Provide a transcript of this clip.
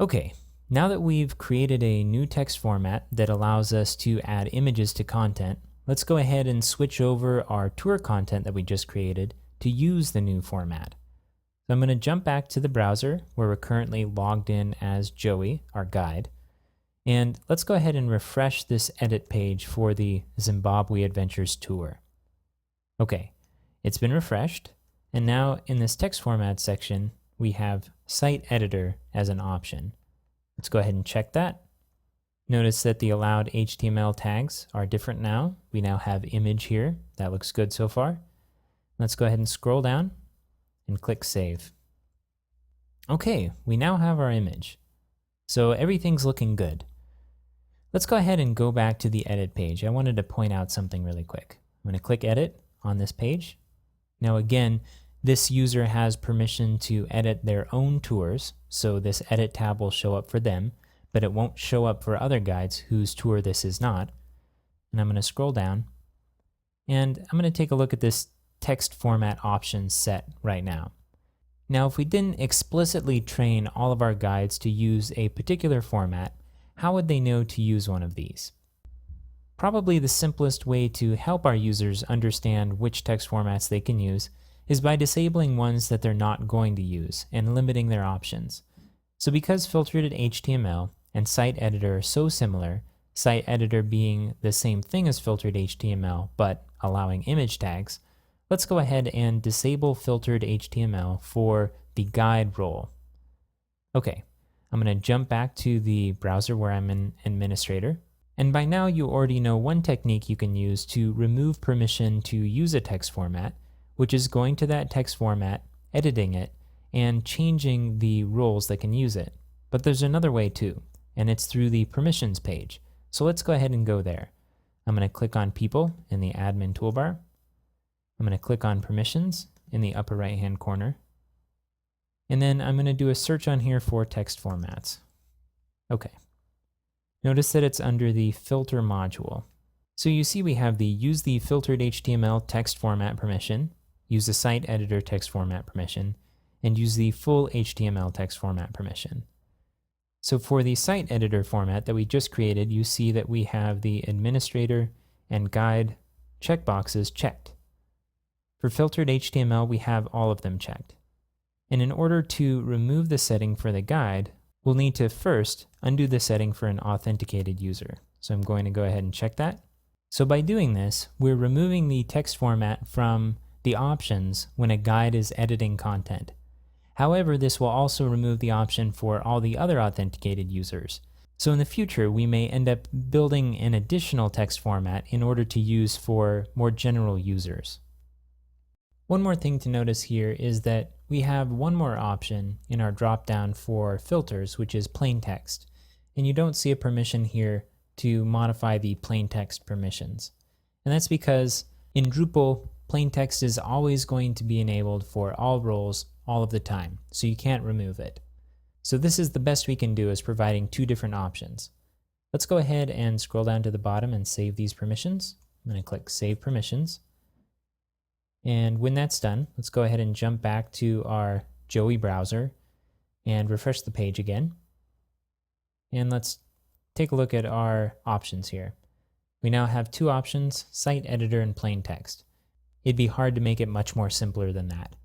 Okay, now that we've created a new text format that allows us to add images to content, let's go ahead and switch over our tour content that we just created to use the new format. So I'm going to jump back to the browser where we're currently logged in as Joey, our guide. And let's go ahead and refresh this edit page for the Zimbabwe Adventures tour. Okay, it's been refreshed. And now in this text format section, we have Site Editor as an option. Let's go ahead and check that. Notice that the allowed HTML tags are different now. We now have image here. That looks good so far. Let's go ahead and scroll down and click Save. Okay, we now have our image. So everything's looking good. Let's go ahead and go back to the edit page. I wanted to point out something really quick. I'm going to click Edit on this page. Now again, this user has permission to edit their own tours, so this Edit tab will show up for them, but it won't show up for other guides whose tour this is not. And I'm going to scroll down, and I'm going to take a look at this text format options set right now. Now, if we didn't explicitly train all of our guides to use a particular format, how would they know to use one of these? Probably the simplest way to help our users understand which text formats they can use is by disabling ones that they're not going to use and limiting their options. So because filtered HTML and site editor are so similar, site editor being the same thing as filtered HTML but allowing image tags, let's go ahead and disable filtered HTML for the guide role. Okay, I'm going to jump back to the browser where I'm an administrator. And by now you already know one technique you can use to remove permission to use a text format, which is going to that text format, editing it, and changing the roles that can use it. But there's another way too, and it's through the permissions page. So let's go ahead and go there. I'm going to click on People in the admin toolbar. I'm going to click on Permissions in the upper right-hand corner. And then I'm going to do a search on here for text formats. Okay. Notice that it's under the Filter module. So you see we have the Use the Filtered HTML text format permission, Use the Site Editor text format permission, and Use the Full HTML text format permission. So for the Site Editor format that we just created, you see that we have the Administrator and Guide checkboxes checked. For Filtered HTML, we have all of them checked. And in order to remove the setting for the guide, we'll need to first undo the setting for an authenticated user. So I'm going to go ahead and check that. So by doing this, we're removing the text format from the options when a guide is editing content. However, this will also remove the option for all the other authenticated users. So in the future, we may end up building an additional text format in order to use for more general users. One more thing to notice here is that we have one more option in our dropdown for filters, which is plain text. And you don't see a permission here to modify the plain text permissions. And that's because in Drupal, plain text is always going to be enabled for all roles all of the time, so you can't remove it. So this is the best we can do, is providing two different options. Let's go ahead and scroll down to the bottom and save these permissions. I'm going to click Save Permissions. And when that's done, let's go ahead and jump back to our Joey browser and refresh the page again. And let's take a look at our options here. We now have two options, Site Editor and Plain Text. It'd be hard to make it much more simpler than that.